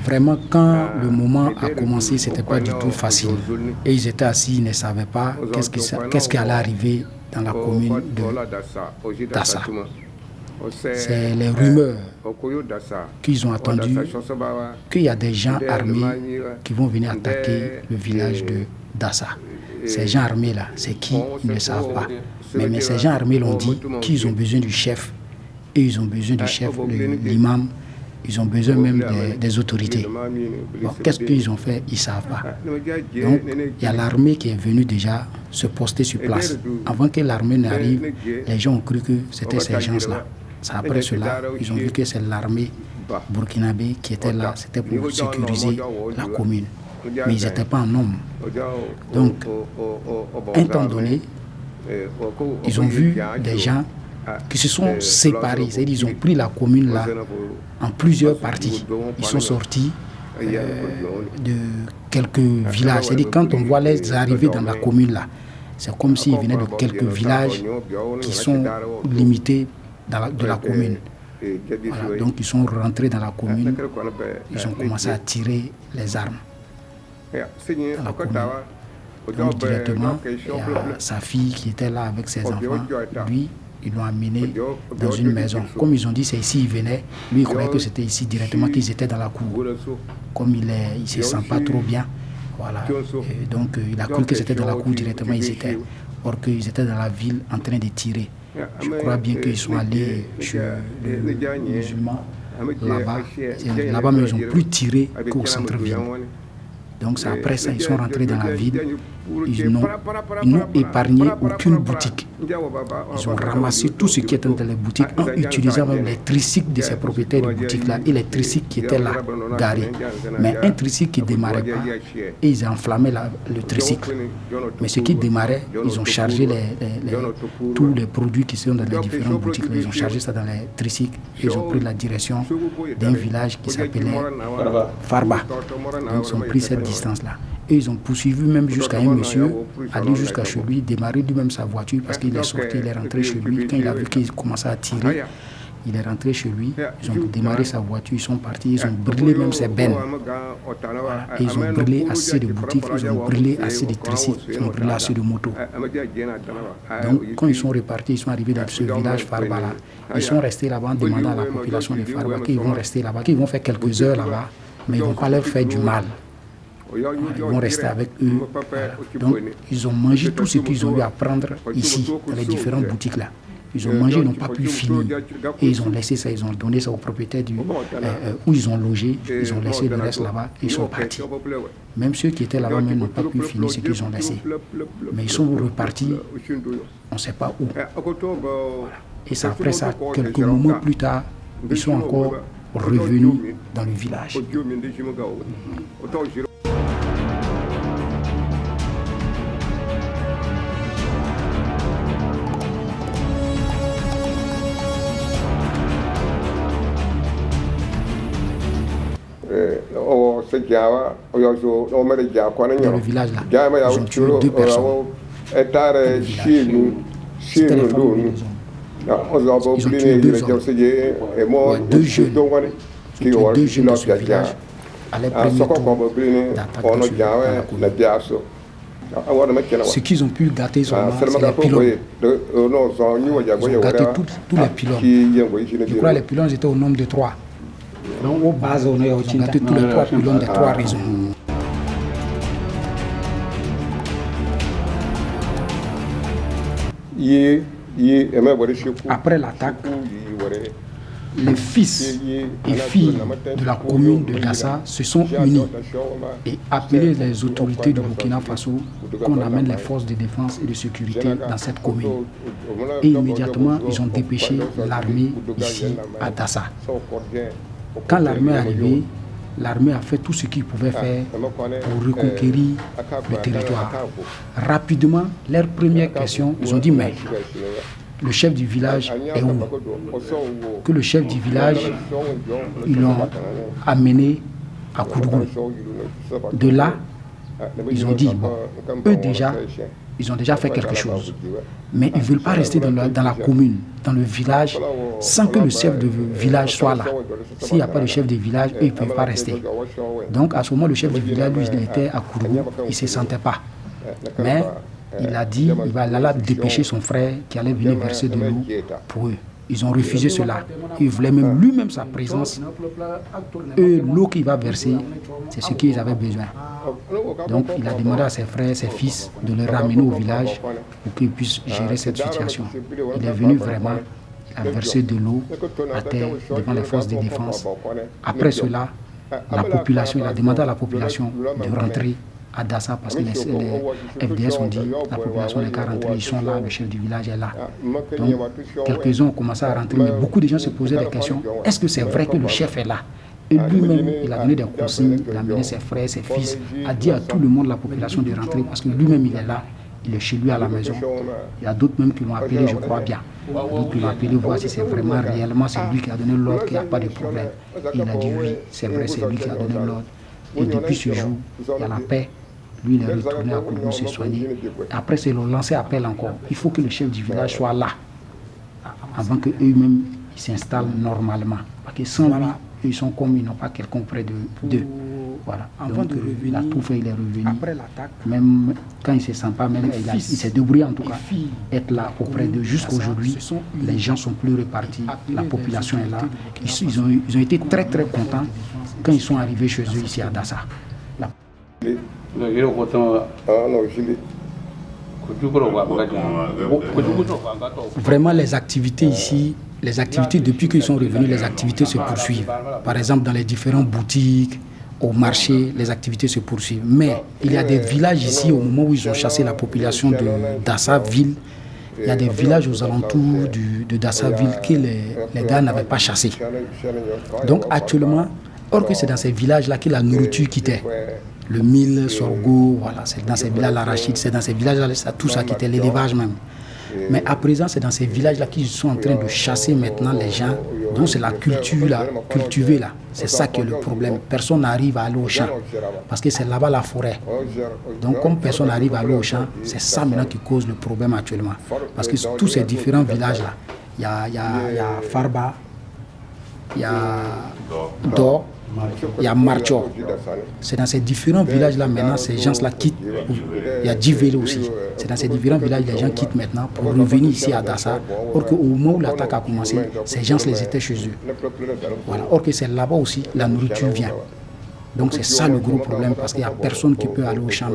Vraiment, quand le moment a commencé, ce n'était pas du tout facile. Et ils étaient assis, ils ne savaient pas qu'est-ce qui allait arriver dans la commune de Dassa. C'est les rumeurs qu'ils ont entendues qu'il y a des gens armés qui vont venir attaquer le village de Dassa. Ces gens armés-là, c'est qui? Ils ne savent pas. Mais ces gens armés l'ont dit qu'ils ont besoin du chef. Et ils ont besoin du chef, l'imam. Ils ont besoin même des autorités. Bon, qu'est-ce qu'ils ont fait? Ils ne savent pas. Donc, il y a l'armée qui est venue déjà se poster sur place. Avant que l'armée n'arrive, les gens ont cru que c'était ces gens-là. Après cela, ils ont vu que c'est l'armée burkinabé qui était là. C'était pour sécuriser la commune. Mais ils n'étaient pas en nombre. Donc, un temps donné, ils ont vu des gens qui se sont séparés, c'est-à-dire ils ont pris la commune là en plusieurs parties. Ils sont sortis de quelques villages. C'est-à-dire quand on voit les arriver dans la commune là, c'est comme s'ils venaient de quelques villages qui sont limités de la commune. Voilà, donc ils sont rentrés dans la commune, ils ont commencé à tirer les armes dans la commune. Donc directement, il y a sa fille qui était là avec ses enfants, lui, ils l'ont amené dans une maison. Comme ils ont dit, c'est ici, ils venaient. Lui, il croyait que c'était ici directement, qu'ils étaient dans la cour. Comme il ne se sent pas trop bien, voilà. Et donc, il a cru que c'était dans la cour directement, ils étaient. Or qu'ils étaient dans la ville en train de tirer. Je crois bien qu'ils sont allés chez les musulmans là-bas. Là-bas, mais ils n'ont plus tiré qu'au centre-ville. Donc c'est après ça, ils sont rentrés dans la ville, ils n'ont épargné aucune boutique. Ils ont ramassé tout ce qui était dans les boutiques en utilisant même les tricycles de ces propriétaires de boutiques-là et les tricycles qui étaient là, garés. Mais un tricycle qui ne démarrait pas, et ils enflammaient le tricycle. Mais ce qui démarrait, ils ont chargé tous les produits qui sont dans les différentes boutiques, ils ont chargé ça dans les tricycles et ils ont pris la direction d'un village qui s'appelait Farba. Donc ils ont pris cette distance-là. Et ils ont poursuivi même jusqu'à un monsieur, aller jusqu'à chez lui, démarrer lui-même sa voiture parce qu'il est sorti, il est rentré chez lui. Quand il a vu qu'il commençait à tirer, il est rentré chez lui, ils ont démarré sa voiture, ils sont partis, ils ont brûlé même ses bennes. Voilà. Et ils ont brûlé assez de boutiques, ils ont brûlé assez de tricycles, ils ont brûlé assez de motos. Donc quand ils sont repartis, ils sont arrivés dans ce village Farba là, ils sont restés là-bas en demandant à la population de Farba qu'ils vont rester là-bas, qu'ils vont faire quelques heures là-bas, mais ils ne vont pas leur faire du mal. Ils vont rester avec eux. Voilà. Donc, ils ont mangé tout ce qu'ils ont eu à prendre ici, dans les différentes boutiques là. Ils ont mangé, ils n'ont pas pu finir. Et ils ont laissé ça, ils ont donné ça aux propriétaires où ils ont logé. Ils ont laissé le reste là-bas et ils sont partis. Même ceux qui étaient là-bas n'ont pas pu finir ce qu'ils ont laissé. Mais ils sont repartis, on ne sait pas où. Voilà. Et c'est après ça, quelques moments plus tard, ils sont encore revenus dans le village. Dans le village là, ils ont tué 2 personnes. C'était les femmes de maison. Ils ont tué 2 hommes, 2 jeunes. Ils ont tué 2 jeunes de ce village à leur premier tour d'attaque dans ce ce qu'ils ont pu gâter seulement, c'est les pylônes. Ils ont gâté tous les pylônes. Je crois que les pylônes étaient au nombre de 3. Donc, aux bases, on a gâté tous les 3 pylônes des 3 réseaux. Après l'attaque, les fils et filles de la commune de Dassa se sont unis et appelé les autorités du Burkina Faso qu'on amène les forces de défense et de sécurité dans cette commune. Et immédiatement, ils ont dépêché l'armée ici à Dassa. Quand l'armée est arrivée, l'armée a fait tout ce qu'il pouvait faire pour reconquérir le territoire. Rapidement, leur première question, ils ont dit mais le chef du village est où? Que le chef du village, ils l'ont amené à Koudougou. De là, Ils ont dit, bon, eux déjà, ils ont déjà fait quelque chose. Mais ils ne veulent pas rester dans la commune, dans le village, sans que le chef de village soit là. S'il n'y a pas de chef de village, eux, ils ne peuvent pas rester. Donc à ce moment, le chef de village, lui, il était à Kourou, il ne se sentait pas. Mais il a dit, il va aller dépêcher son frère qui allait venir verser de l'eau pour eux. Ils ont refusé cela. Ils voulaient même lui-même sa présence. Eux, l'eau qu'il va verser, c'est ce qu'ils avaient besoin. Donc il a demandé à ses frères, ses fils, de le ramener au village pour qu'ils puissent gérer cette situation. Il est venu vraiment, il a versé de l'eau à terre devant les forces de défense. Après cela, la population, il a demandé à la population de rentrer à Dassa parce que les FDS ont dit la population n'est qu'à rentrer, ils sont là, le chef du village est là. Donc quelques-uns ont commencé à rentrer, mais beaucoup de gens se posaient des questions. Est-ce que c'est vrai que le chef est là? Et lui-même, il a donné des consignes, il a amené ses frères, ses fils, a dit à tout le monde, la population, de rentrer parce que lui-même il est là, il est chez lui à la maison. Il y a d'autres même qui l'ont appelé, je crois bien. Donc il l'a appelé, voir si c'est vraiment réellement c'est lui qui a donné l'ordre, qu'il n'y a pas de problème. Il a dit oui, c'est vrai, c'est lui qui a donné l'ordre. Et depuis ce jour, il y a la paix. Lui, il est retourné à Kourou se soigner. Après, c'est le lancer appel encore. Il faut que le chef du village soit là avant qu'eux-mêmes s'installent normalement. Parce que sans lui, ils sont comme ils n'ont pas quelqu'un près d'eux. Voilà. Avant de revenir, il a tout fait, il est revenu. Après l'attaque, même quand il ne se sent pas, même il s'est débrouillé en tout cas. Être là auprès d'eux. Jusqu'aujourd'hui, les gens sont plus répartis. La population est là. Ils ont été très très contents quand ils sont arrivés chez eux ici à Dassa. Vraiment, les activités ici, les activités depuis qu'ils sont revenus, les activités se poursuivent. Par exemple, dans les différentes boutiques, au marché, les activités se poursuivent. Mais il y a des villages ici, au moment où ils ont chassé la population de Dassa ville, il y a des villages aux alentours de Dassa ville que les gars n'avaient pas chassé. Donc actuellement, or que c'est dans ces villages-là que la nourriture quittait. Le mil, sorgho, voilà, c'est dans ces villages, l'arachide, c'est dans ces villages-là, tout ça quittait, l'élevage même. Mais à présent, c'est dans ces villages-là qu'ils sont en train de chasser maintenant les gens. Donc c'est la culture, là, cultivée là. C'est ça qui est le problème. Personne n'arrive à aller au champ. Parce que c'est là-bas la forêt. Donc comme personne n'arrive à aller au champ, c'est ça maintenant qui cause le problème actuellement. Parce que tous ces différents villages-là, il y a Farba, il y a Do, il y a Marcho. C'est dans ces différents villages-là maintenant, ces gens-là quittent. Il y a Djivele aussi. C'est dans ces différents villages les gens quittent maintenant pour revenir ici à Dassa. Or qu'au moment où l'attaque a commencé, ces gens les étaient chez eux. Voilà. Or que c'est là-bas aussi, la nourriture vient. Donc c'est ça le gros problème parce qu'il n'y a personne qui peut aller au champ.